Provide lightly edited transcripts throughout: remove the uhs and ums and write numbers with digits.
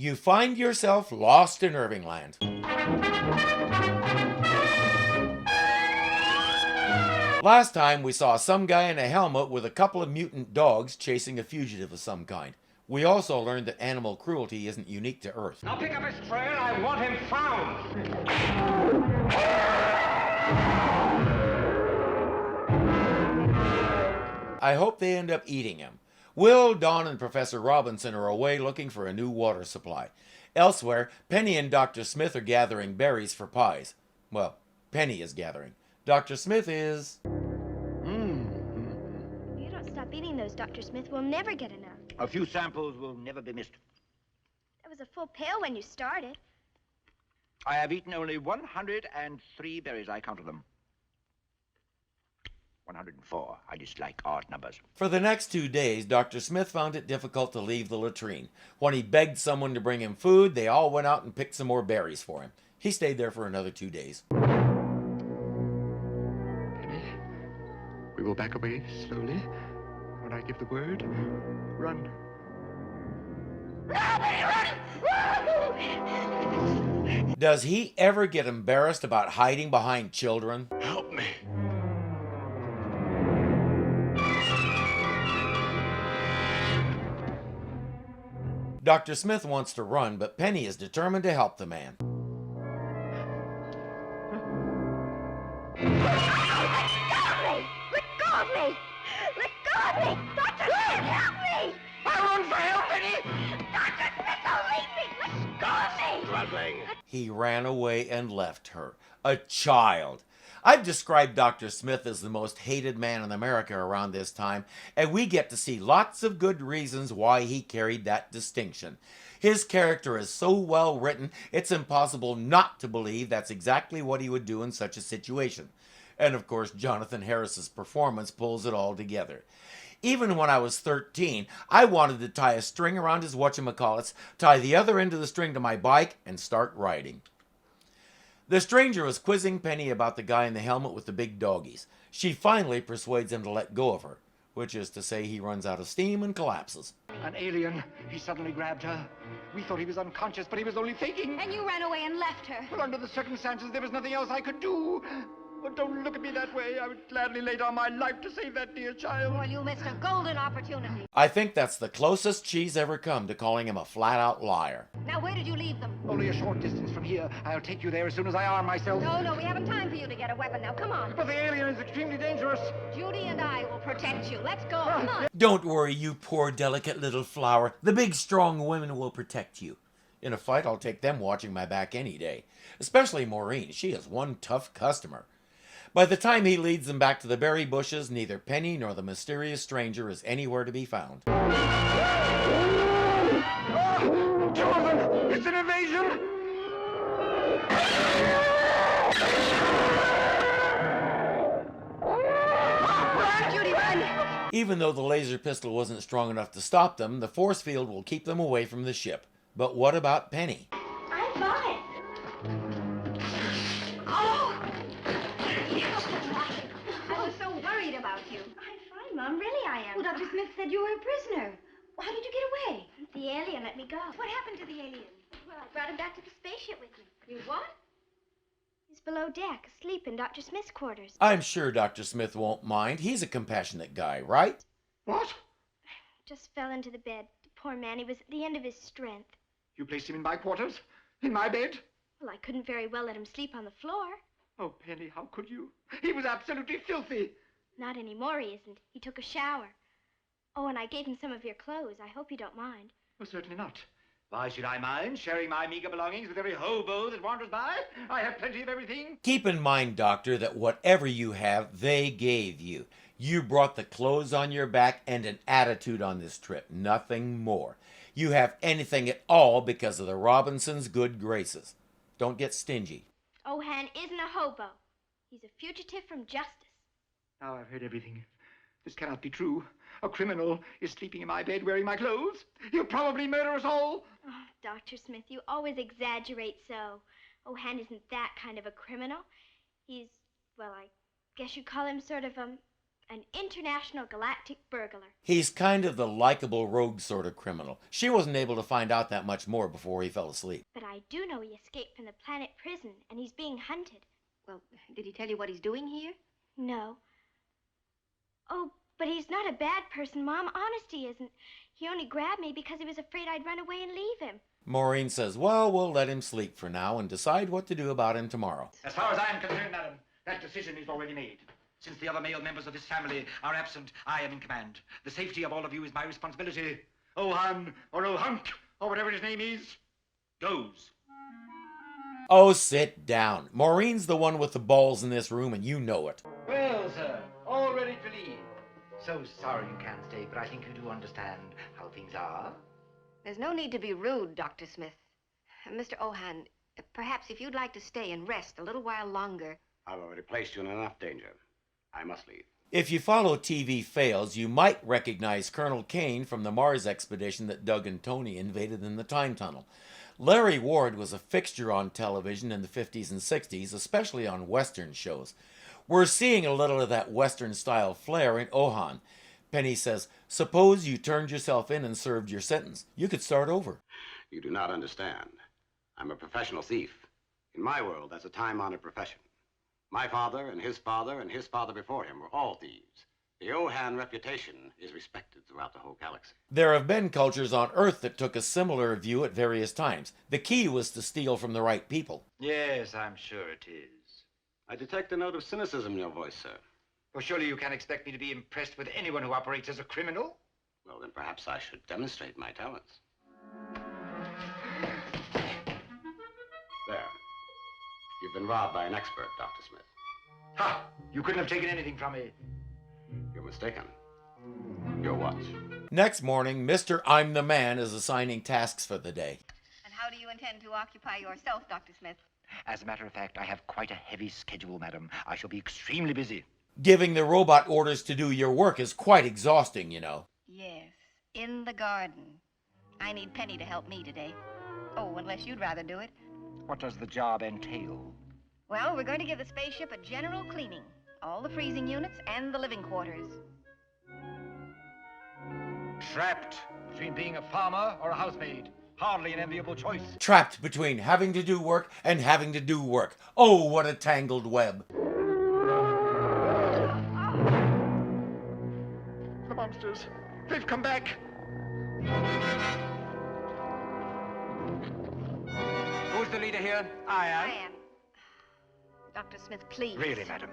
You find yourself lost in Irvingland. Last time we saw some guy in a helmet with a couple of mutant dogs chasing a fugitive of some kind. We also learned that animal cruelty isn't unique to Earth. Now pick up his trail. I want him found. I hope they end up eating him. Will, Dawn, and Professor Robinson are away looking for a new water supply. Elsewhere, Penny and Dr. Smith are gathering berries for pies. Well, Penny is gathering. Dr. Smith is... If you don't stop eating those, Dr. Smith, we'll never get enough. A few samples will never be missed. That was a full pail when you started. I have eaten only 103 berries. I counted them. 104. I dislike odd numbers. For the next 2 days, Dr. Smith found it difficult to leave the latrine. When he begged someone to bring him food, they all went out and picked some more berries for him. He stayed there for another 2 days. Penny, we will back away slowly. When I give the word, run. Does he ever get embarrassed about hiding behind children? Help me. Dr. Smith wants to run, but Penny is determined to help the man. Let go of me! Let go of me! Dr. Smith, help me! I run for help, Penny! Dr. Smith, don't leave me! Let go of me! Struggling. He ran away and left her. A child. I've described Dr. Smith as the most hated man in America around this time, and we get to see lots of good reasons why he carried that distinction. His character is so well written, it's impossible not to believe that's exactly what he would do in such a situation. And of course, Jonathan Harris's performance pulls it all together. Even when I was 13, I wanted to tie a string around his whatchamacallits, tie the other end of the string to my bike, and start riding. The stranger was quizzing Penny about the guy in the helmet with the big doggies. She finally persuades him to let go of her, which is to say he runs out of steam and collapses. An alien. He suddenly grabbed her. We thought he was unconscious, but he was only faking. And you ran away and left her. But under the circumstances, there was nothing else I could do. But don't look at me that way. I would gladly lay down my life to save that dear child. Well, you missed a golden opportunity. I think that's the closest she's ever come to calling him a flat-out liar. Now, where did you leave them? Only a short distance from here. I'll take you there as soon as I arm myself. No, we haven't time for you to get a weapon now. Come on. But the alien is extremely dangerous. Judy and I will protect you. Let's go. Come on. Don't worry, you poor, delicate little flower. The big, strong women will protect you. In a fight, I'll take them watching my back any day. Especially Maureen. She is one tough customer. By the time he leads them back to the berry bushes, neither Penny nor the mysterious stranger is anywhere to be found. Jonathan, it's an invasion! Run, Judy, run! Even though the laser pistol wasn't strong enough to stop them, the force field will keep them away from the ship. But what about Penny? I'm fine. Oh! I was so worried about you. I'm fine, Mom. Really, I am. Well, Dr. Smith said you were a prisoner. How did you get away? The alien let me go. What happened to the alien? Well, I brought him back to the spaceship with me. You what? He's below deck, asleep in Dr. Smith's quarters. I'm sure Dr. Smith won't mind. He's a compassionate guy, right? What? Just fell into the bed. The poor man, he was at the end of his strength. You placed him in my quarters? In my bed? Well, I couldn't very well let him sleep on the floor. Oh, Penny, how could you? He was absolutely filthy. Not anymore, he isn't. He took a shower. Oh, and I gave him some of your clothes. I hope you don't mind. Oh, certainly not. Why should I mind sharing my meager belongings with every hobo that wanders by? I have plenty of everything. Keep in mind, Doctor, that whatever you have, they gave you. You brought the clothes on your back and an attitude on this trip, nothing more. You have anything at all because of the Robinsons' good graces. Don't get stingy. Ohan isn't a hobo. He's a fugitive from justice. Now I've heard everything. This cannot be true. A criminal is sleeping in my bed wearing my clothes. He'll probably murder us all. Oh, Dr. Smith, you always exaggerate so. Ohan isn't that kind of a criminal. He's, well, I guess you'd call him sort of, a An international galactic burglar. He's kind of the likable rogue sort of criminal. She wasn't able to find out that much more before he fell asleep. But I do know he escaped from the planet prison, and he's being hunted. Well, did he tell you what he's doing here? No. Oh, but he's not a bad person, Mom. Honest, he isn't. He only grabbed me because he was afraid I'd run away and leave him. Maureen says, well, we'll let him sleep for now and decide what to do about him tomorrow. As far as I am concerned, madam, that decision is already made. Since the other male members of this family are absent, I am in command. The safety of all of you is my responsibility. Ohan, or Ohunk, or whatever his name is, goes. Oh, sit down. Maureen's the one with the balls in this room, and you know it. Well, sir, all ready to leave. So sorry you can't stay, but I think you do understand how things are. There's no need to be rude, Dr. Smith. Mr. Ohan, perhaps if you'd like to stay and rest a little while longer. I've already placed you in enough danger. I must leave. If you follow TV fails, you might recognize Colonel Kane from the Mars expedition that Doug and Tony invaded in the time tunnel. Larry Ward was a fixture on television in the 50s and 60s, especially on Western shows. We're seeing a little of that Western-style flair in Ohan. Penny says, suppose you turned yourself in and served your sentence. You could start over. You do not understand. I'm a professional thief. In my world, that's a time-honored profession. My father and his father before him were all thieves. The Ohan reputation is respected throughout the whole galaxy. There have been cultures on Earth that took a similar view at various times. The key was to steal from the right people. Yes, I'm sure it is. I detect a note of cynicism in your voice, sir. Well, surely you can't expect me to be impressed with anyone who operates as a criminal? Well, then perhaps I should demonstrate my talents. There. You've been robbed by an expert, Dr. Smith. Ha! You couldn't have taken anything from me. You're mistaken. Your watch. Next morning, Mr. I'm the Man is assigning tasks for the day. And how do you intend to occupy yourself, Dr. Smith? As a matter of fact, I have quite a heavy schedule, madam. I shall be extremely busy. Giving the robot orders to do your work is quite exhausting, you know. Yes, in the garden. I need Penny to help me today. Oh, unless you'd rather do it. What does the job entail? Well, we're going to give the spaceship a general cleaning. All the freezing units and the living quarters. Trapped between being a farmer or a housemaid. Hardly an enviable choice. Trapped between having to do work and having to do work. Oh, what a tangled web. The monsters. They've come back. Who's the leader here? I I am. Dr. Smith, please. Really, madam?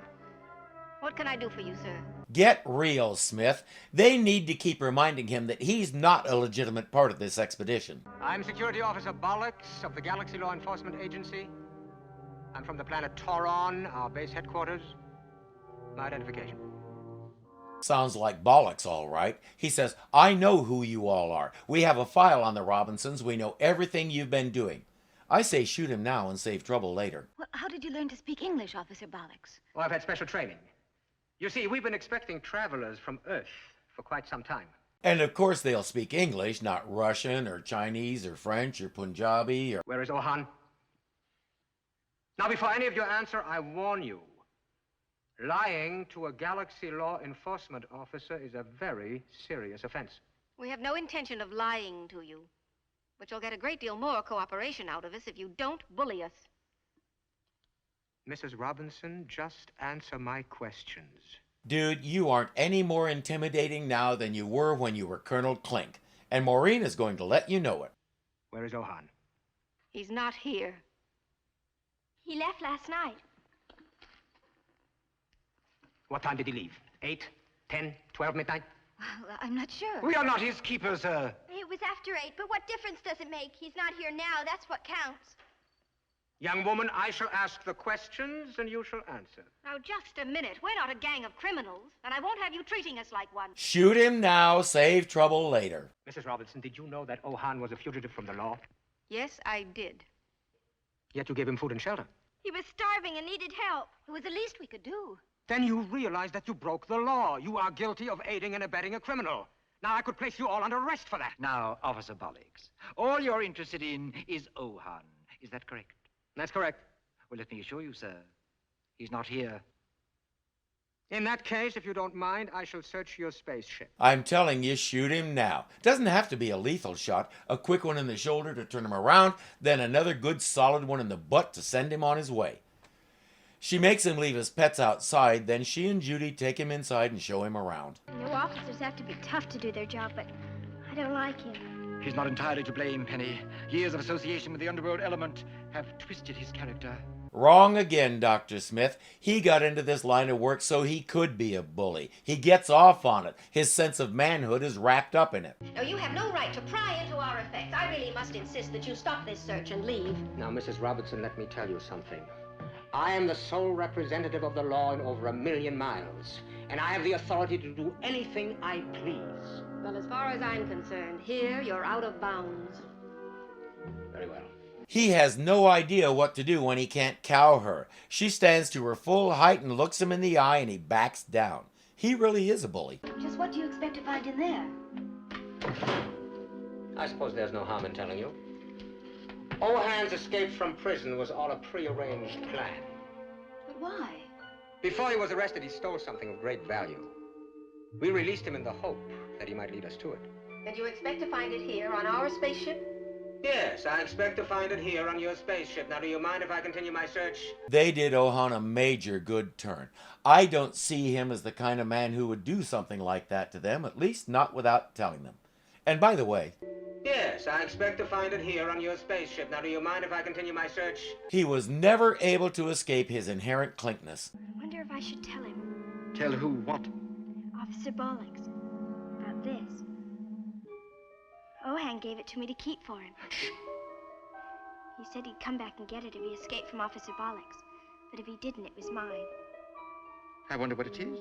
What can I do for you, sir? Get real, Smith. They need to keep reminding him that he's not a legitimate part of this expedition. I'm Security Officer Bollocks of the Galaxy Law Enforcement Agency. I'm from the planet Toron, our base headquarters. My identification. Sounds like bollocks, all right. He says, I know who you all are. We have a file on the Robinsons. We know everything you've been doing. I say shoot him now and save trouble later. Well, how did you learn to speak English, Officer Bollocks? Well, I've had special training. You see, we've been expecting travelers from Earth for quite some time. And of course they'll speak English, not Russian or Chinese or French or Punjabi or... Where is Ohan? Now, before any of you answer, I warn you. Lying to a Galaxy Law Enforcement officer is a very serious offense. We have no intention of lying to you. But you'll get a great deal more cooperation out of us if you don't bully us. Mrs. Robinson, just answer my questions. Dude, you aren't any more intimidating now than you were when you were Colonel Clink. And Maureen is going to let you know it. Where is Ohan? He's not here. He left last night. What time did he leave? 8, 10, 12 midnight? Well, I'm not sure. We are not his keepers, sir. It was after 8, but what difference does it make? He's not here now. That's what counts. Young woman, I shall ask the questions and you shall answer. Now, just a minute. We're not a gang of criminals, and I won't have you treating us like one. Shoot him now, save trouble later. Mrs. Robinson, did you know that Ohan was a fugitive from the law? Yes, I did. Yet you gave him food and shelter. He was starving and needed help. It was the least we could do. Then you realize that you broke the law. You are guilty of aiding and abetting a criminal. Now, I could place you all under arrest for that. Now, Officer Bollocks, all you're interested in is Ohan. Is that correct? That's correct. Well, let me assure you, sir, he's not here. In that case, if you don't mind, I shall search your spaceship. I'm telling you, shoot him now. Doesn't have to be a lethal shot. A quick one in the shoulder to turn him around, then another good solid one in the butt to send him on his way. She makes him leave his pets outside, then she and Judy take him inside and show him around. You know, officers have to be tough to do their job, but I don't like him. He's not entirely to blame, Penny. Years of association with the underworld element have twisted his character. Wrong again, Dr. Smith. He got into this line of work so he could be a bully. He gets off on it. His sense of manhood is wrapped up in it. No, you have no right to pry into our effects. I really must insist that you stop this search and leave. Now, Mrs. Robertson, let me tell you something. I am the sole representative of the law in over 1,000,000 miles, and I have the authority to do anything I please. Well, as far as I'm concerned, here you're out of bounds. Very well. He has no idea what to do when he can't cow her. She stands to her full height and looks him in the eye, and he backs down. He really is a bully. Just what do you expect to find in there? I suppose there's no harm in telling you. Ohan's escape from prison was all a prearranged plan. But why? Before he was arrested, he stole something of great value. We released him in the hope that he might lead us to it. And you expect to find it here on our spaceship? Yes, I expect to find it here on your spaceship. Now, do you mind if I continue my search? They did Ohan a major good turn. I don't see him as the kind of man who would do something like that to them, at least not without telling them. And by the way, Yes, I expect to find it here on your spaceship. Now, do you mind if I continue my search? he was never able to escape his inherent clinkness. I wonder if I should tell him. Tell who what? Officer Bollocks. About this. Ohan gave it to me to keep for him. He said he'd come back and get it if he escaped from Officer Bollocks. But if he didn't, it was mine. I wonder what it is.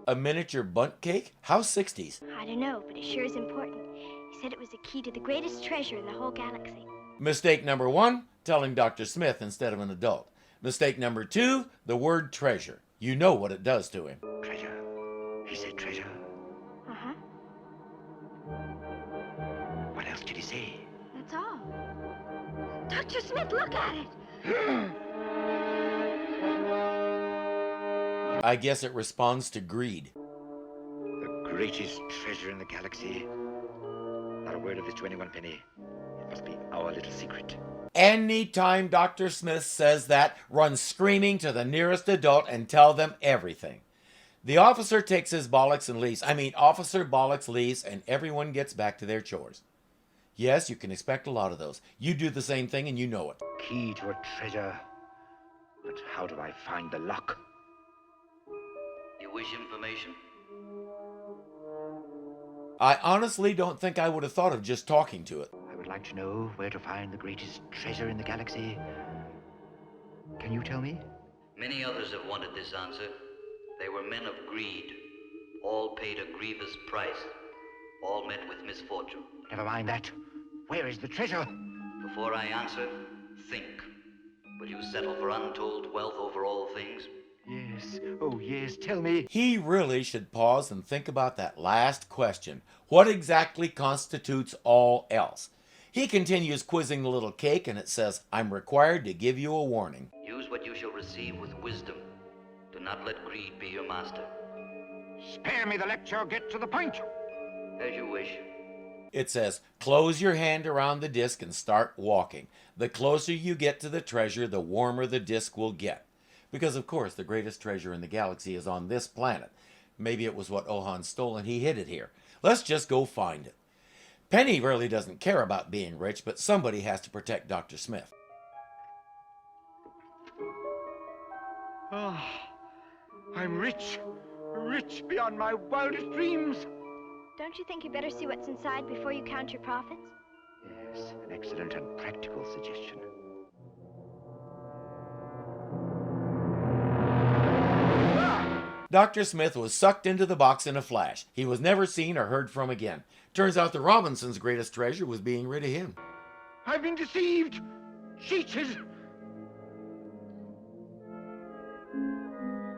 A miniature bunt cake? How 60s? I don't know, but it sure is important. He said it was the key to the greatest treasure in the whole galaxy. Mistake number 1, telling Dr. Smith instead of an adult. Mistake number 2, the word treasure. You know what it does to him. Treasure. He said treasure. Uh-huh. What else did he say? That's all. Dr. Smith, look at it! I guess it responds to greed. The greatest treasure in the galaxy. Not a word of this to anyone, Penny. It must be our little secret. Anytime Dr. Smith says that, run screaming to the nearest adult and tell them everything. The officer takes his bollocks and leaves. Officer Bollocks leaves, and everyone gets back to their chores. Yes, you can expect a lot of those. You do the same thing and you know it. Key to a treasure. But how do I find the lock? You wish information? I honestly don't think I would have thought of just talking to it. I would like to know where to find the greatest treasure in the galaxy. Can you tell me? Many others have wanted this answer. They were men of greed. All paid a grievous price. All met with misfortune. Never mind that. Where is the treasure? Before I answer, think. Will you settle for untold wealth over all things? Yes. Oh, yes. Tell me. He really should pause and think about that last question. What exactly constitutes all else? He continues quizzing the little cake, and it says, I'm required to give you a warning. Use what you shall receive with wisdom. Do not let greed be your master. Spare me the lecture. Get to the point. As you wish. It says, close your hand around the disc and start walking. The closer you get to the treasure, the warmer the disc will get. Because, of course, the greatest treasure in the galaxy is on this planet. Maybe it was what Ohan stole and he hid it here. Let's just go find it. Penny really doesn't care about being rich, but somebody has to protect Dr. Smith. Oh, I'm rich. Rich beyond my wildest dreams. Don't you think you better see what's inside before you count your profits? Yes, an excellent and practical suggestion. Dr. Smith was sucked into the box in a flash. He was never seen or heard from again. Turns out the Robinsons' greatest treasure was being rid of him. I've been deceived. Cheated.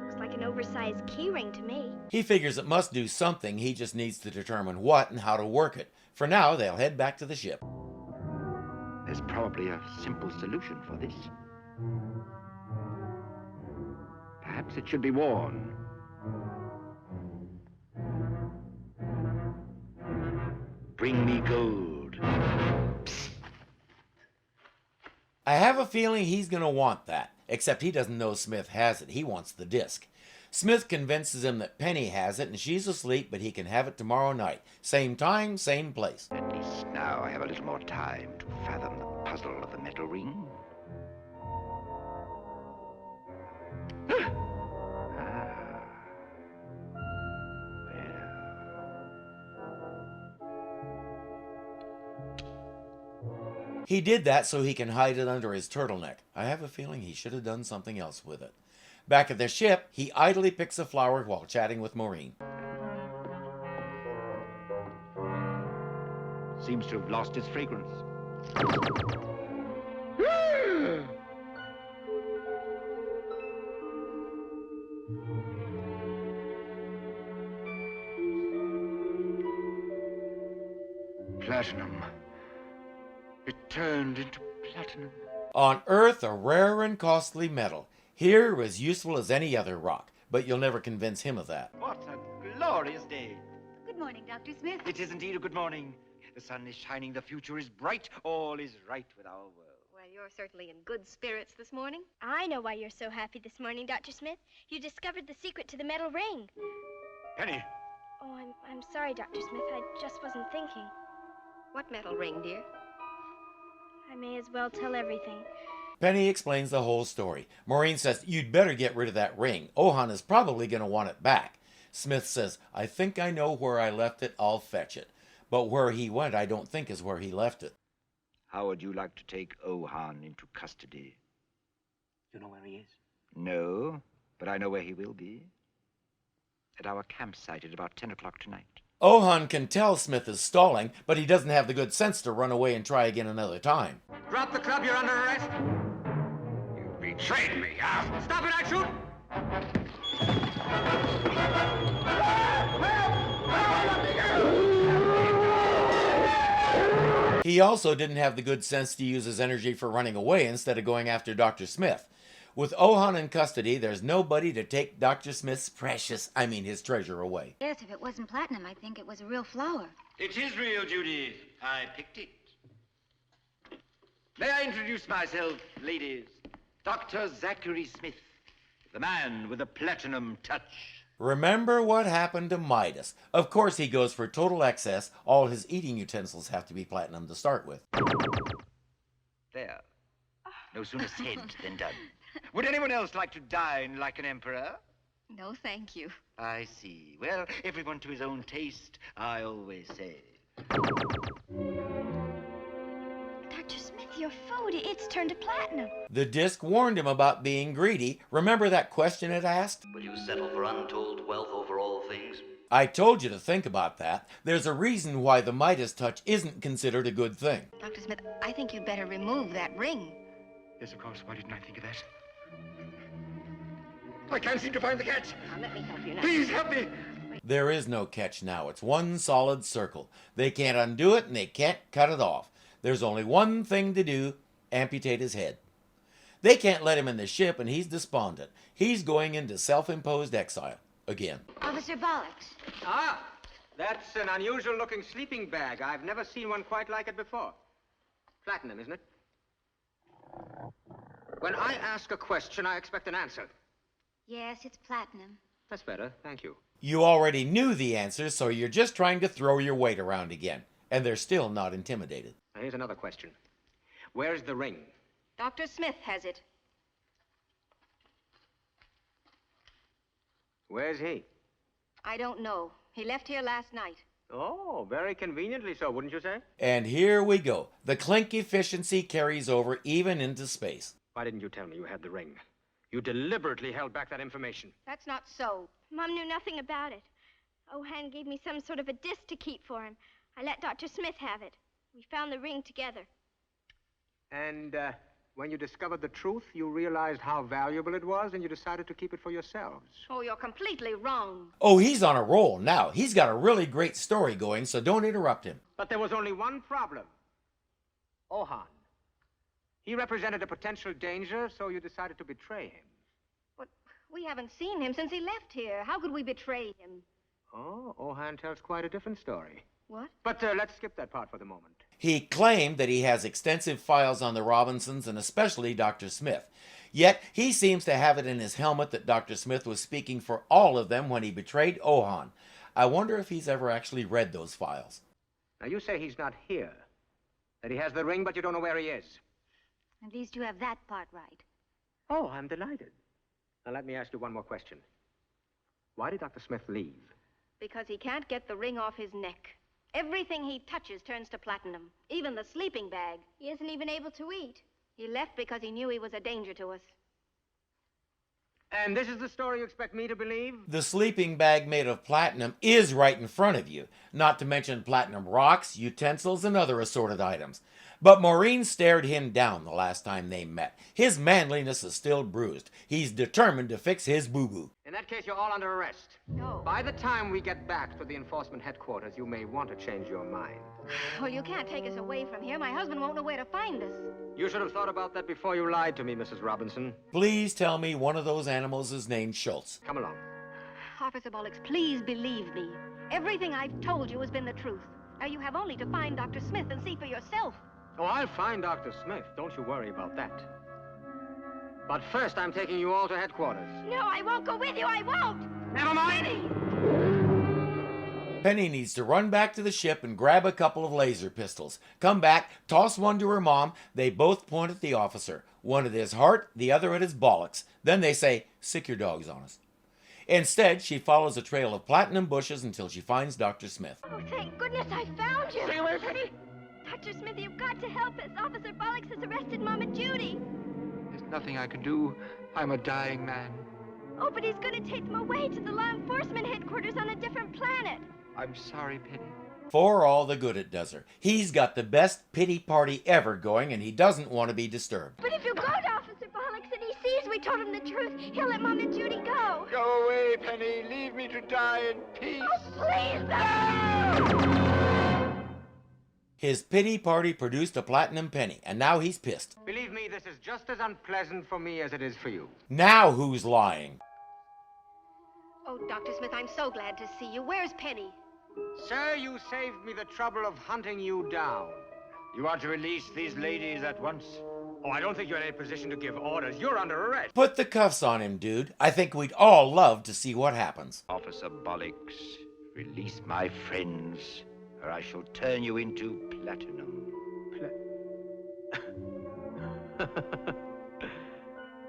Looks like an oversized key ring to me. He figures it must do something. He just needs to determine what and how to work it. For now, they'll head back to the ship. There's probably a simple solution for this. Perhaps it should be worn Bring me gold. I have a feeling he's going to want that, except he doesn't know Smith has it. He wants the disc. Smith convinces him that Penny has it and she's asleep, but he can have it tomorrow night. Same time, same place. At least now I have a little more time to fathom the puzzle of the metal ring. He did that so he can hide it under his turtleneck. I have a feeling he should have done something else with it. Back at the ship, he idly picks a flower while chatting with Maureen. Seems to have lost its fragrance. Platinum. It turned into platinum. On Earth, a rare and costly metal. Here, as useful as any other rock. But you'll never convince him of that. What a glorious day. Good morning, Dr. Smith. It is indeed a good morning. The sun is shining, the future is bright, all is right with our world. Well, you're certainly in good spirits this morning. I know why you're so happy this morning, Dr. Smith. You discovered the secret to the metal ring. Penny, Oh, I'm sorry, Dr. Smith. I just wasn't thinking. What metal ring, dear? I may as well tell everything. Penny explains the whole story. Maureen says, you'd better get rid of that ring. Ohan is probably going to want it back. Smith says, I think I know where I left it. I'll fetch it. But where he went, I don't think is where he left it. How would you like to take Ohan into custody? you know where he is? No, but I know where he will be. At our campsite at about 10 o'clock tonight. Ohan can tell Smith is stalling, but he doesn't have the good sense to run away and try again another time. Drop the club, you're under arrest. You betrayed me, huh? Stop it, I shoot! He also didn't have the good sense to use his energy for running away instead of going after Dr. Smith. With Ohan in custody, there's nobody to take Dr. Smith's his treasure away. Yes, if it wasn't platinum, I think it was a real flower. It is real, Judy. I picked it. May I introduce myself, ladies? Dr. Zachary Smith, the man with the platinum touch. Remember what happened to Midas. Of course he goes for total excess. All his eating utensils have to be platinum to start with. There. No sooner said than done. Would anyone else like to dine like an emperor? No, thank you. I see. Well, everyone to his own taste, I always say. Dr. Smith, your food, it's turned to platinum. The disc warned him about being greedy. Remember that question it asked? Will you settle for untold wealth over all things? I told you to think about that. There's a reason why the Midas touch isn't considered a good thing. Dr. Smith, I think you'd better remove that ring. Yes, of course. Why didn't I think of that? I can't seem to find the catch. Now, let me help you now. Please help me. There is no catch now. It's one solid circle. They can't undo it and they can't cut it off. There's only one thing to do: amputate his head. They can't let him in the ship and he's despondent. He's going into self-imposed exile. Again. Officer Bollocks. Ah, that's an unusual-looking sleeping bag. I've never seen one quite like it before. Platinum, isn't it? When I ask a question, I expect an answer. Yes, it's platinum. That's better, thank you. You already knew the answer, so you're just trying to throw your weight around again. And they're still not intimidated. Now, here's another question. Where's the ring? Dr. Smith has it. Where's he? I don't know. He left here last night. Oh, very conveniently so, wouldn't you say? And here we go. The clink efficiency carries over even into space. Why didn't you tell me you had the ring? You deliberately held back that information. That's not so. Mom knew nothing about it. Ohan gave me some sort of a disc to keep for him. I let Dr. Smith have it. We found the ring together. And when you discovered the truth, you realized how valuable it was, and you decided to keep it for yourselves. Oh, you're completely wrong. Oh, he's on a roll now. He's got a really great story going, so don't interrupt him. But there was only one problem. Ohan. He represented a potential danger, so you decided to betray him. But we haven't seen him since he left here. How could we betray him? Oh, Ohan tells quite a different story. What? But let's skip that part for the moment. He claimed that he has extensive files on the Robinsons and especially Dr. Smith. Yet he seems to have it in his helmet that Dr. Smith was speaking for all of them when he betrayed Ohan. I wonder if he's ever actually read those files. Now, you say he's not here. That he has the ring, but you don't know where he is. At least you have that part right. Oh, I'm delighted. Now, let me ask you one more question. Why did Dr. Smith leave? Because he can't get the ring off his neck. Everything he touches turns to platinum, even the sleeping bag. He isn't even able to eat. He left because he knew he was a danger to us. And this is the story you expect me to believe? The sleeping bag made of platinum is right in front of you, not to mention platinum rocks, utensils, and other assorted items. But Maureen stared him down the last time they met. His manliness is still bruised. He's determined to fix his boo-boo. In that case, you're all under arrest. No. By the time we get back to the enforcement headquarters, you may want to change your mind. Well, you can't take us away from here. My husband won't know where to find us. You should have thought about that before you lied to me, Mrs. Robinson. Please tell me one of those animals is named Schultz. Come along. Officer Bollocks, please believe me. Everything I've told you has been the truth. Now you have only to find Dr. Smith and see for yourself. Oh, I'll find Dr. Smith. Don't you worry about that. But first, I'm taking you all to headquarters. No, I won't go with you. I won't. Never mind. Penny needs to run back to the ship and grab a couple of laser pistols. Come back, toss one to her mom. They both point at the officer. One at his heart, the other at his bollocks. Then they say, "Sick your dogs on us." Instead, she follows a trail of platinum bushes until she finds Dr. Smith. Oh, thank goodness I found you. Stay away, Penny. Dr. Smith, you've got to help us. Officer Bollocks has arrested Mama Judy. There's nothing I can do. I'm a dying man. Oh, but he's going to take them away to the law enforcement headquarters on a different planet. I'm sorry, Penny. For all the good it does her. He's got the best pity party ever going, and he doesn't want to be disturbed. But if you go to Officer Bollocks and he sees we told him the truth, he'll let Mom and Judy go. Go away, Penny. Leave me to die in peace. Oh, please, no! His pity party produced a platinum penny, and now he's pissed. Believe me, this is just as unpleasant for me as it is for you. Now who's lying? Oh, Dr. Smith, I'm so glad to see you. Where's Penny? Sir, you saved me the trouble of hunting you down. You want to release these ladies at once? Oh, I don't think you're in a position to give orders. You're under arrest. Put the cuffs on him, dude. I think we'd all love to see what happens. Officer Bollocks, release my friends, or I shall turn you into platinum.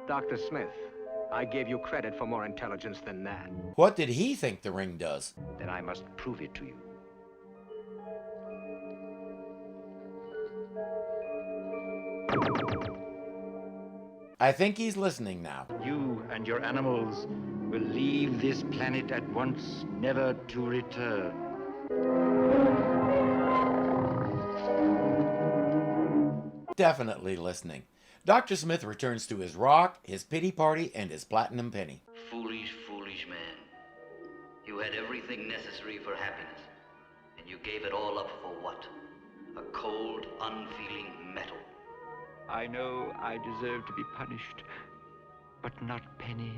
Dr. Smith, I gave you credit for more intelligence than that. What did he think the ring does? Then I must prove it to you. I think he's listening now. You and your animals will leave this planet at once, never to return. Definitely listening. Dr. Smith returns to his rock, his pity party, and his platinum penny. Foolish, foolish man. You had everything necessary for happiness, and you gave it all up for what? A cold, unfeeling metal. I know I deserve to be punished, but not Penny.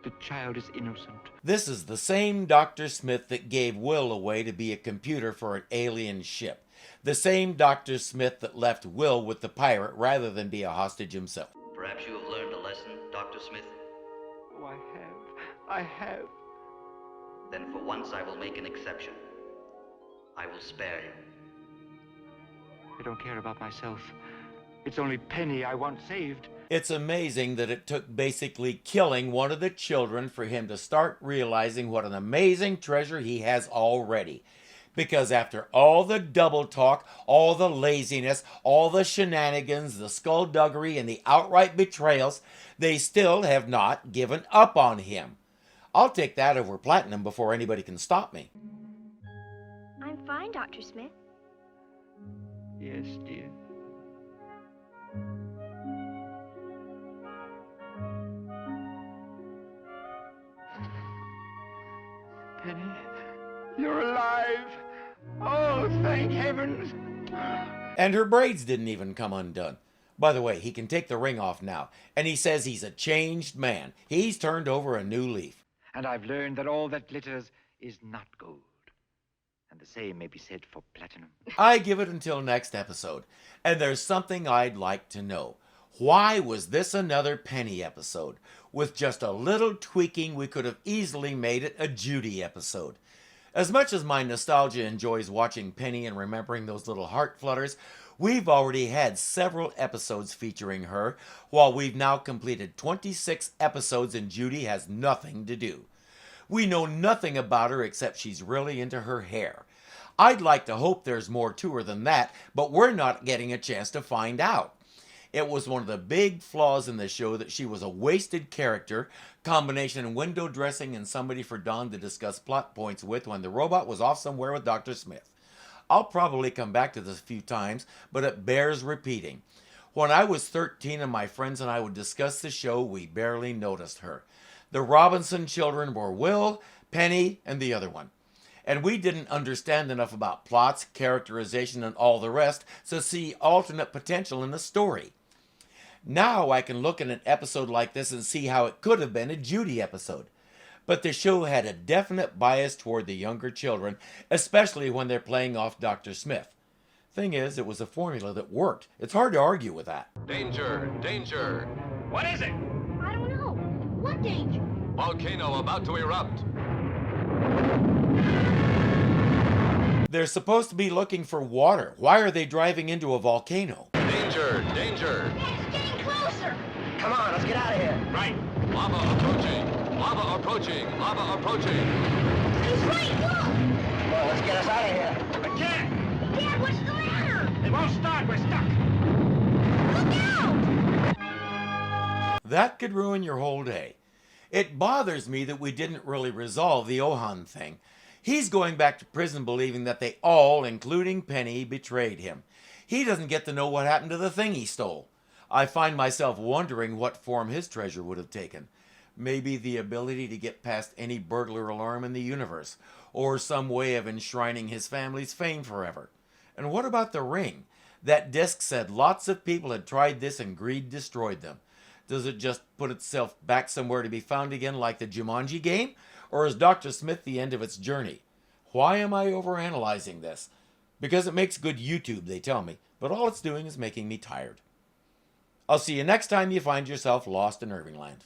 The child is innocent. This is the same Dr. Smith that gave Will away to be a computer for an alien ship. The same Dr. Smith that left Will with the pirate rather than be a hostage himself. Perhaps you have learned a lesson, Dr. Smith? Oh, I have. Then for once I will make an exception. I will spare him. I don't care about myself. It's only Penny I want saved. It's amazing that it took basically killing one of the children for him to start realizing what an amazing treasure he has already. Because after all the double talk, all the laziness, all the shenanigans, the skullduggery, and the outright betrayals, they still have not given up on him. I'll take that over platinum before anybody can stop me. I'm fine, Dr. Smith. Yes, dear. Penny, you're alive. Oh, thank heavens. And her braids didn't even come undone. By the way, he can take the ring off now, and he says he's a changed man. He's turned over a new leaf. And I've learned that all that glitters is not gold. And the same may be said for platinum. I give it until next episode. And there's something I'd like to know. Why was this another Penny episode? With just a little tweaking, we could have easily made it a Judy episode. As much as my nostalgia enjoys watching Penny and remembering those little heart flutters, we've already had several episodes featuring her, while we've now completed 26 episodes and Judy has nothing to do. We know nothing about her except she's really into her hair. I'd like to hope there's more to her than that, but we're not getting a chance to find out. It was one of the big flaws in the show that she was a wasted character, combination window dressing and somebody for Don to discuss plot points with when the robot was off somewhere with Dr. Smith. I'll probably come back to this a few times, but it bears repeating. When I was 13 and my friends and I would discuss the show, we barely noticed her. The Robinson children were Will, Penny, and the other one. And we didn't understand enough about plots, characterization, and all the rest to see alternate potential in the story. Now I can look at an episode like this and see how it could have been a Judy episode. But the show had a definite bias toward the younger children, especially when they're playing off Dr. Smith. Thing is, it was a formula that worked. It's hard to argue with that. Danger! Danger! What is it? I don't know. What danger? Volcano about to erupt. They're supposed to be looking for water. Why are they driving into a volcano? Danger! Danger! It's getting closer. Come on, let's get out of here. Right. Lava approaching! Lava approaching! Lava approaching! He's right, look. Well, let's get us out of here. I can't. Dad, what's the matter? It won't start. We're stuck. Look out! That could ruin your whole day. It bothers me that we didn't really resolve the Ohan thing. He's going back to prison believing that they all, including Penny, betrayed him. He doesn't get to know what happened to the thing he stole. I find myself wondering what form his treasure would have taken. Maybe the ability to get past any burglar alarm in the universe, or some way of enshrining his family's fame forever. And what about the ring? That disc said lots of people had tried this and greed destroyed them. Does it just put itself back somewhere to be found again like the Jumanji game? Or is Dr. Smith the end of its journey? Why am I overanalyzing this? Because it makes good YouTube, they tell me, but all it's doing is making me tired. I'll see you next time you find yourself lost in Irvingland.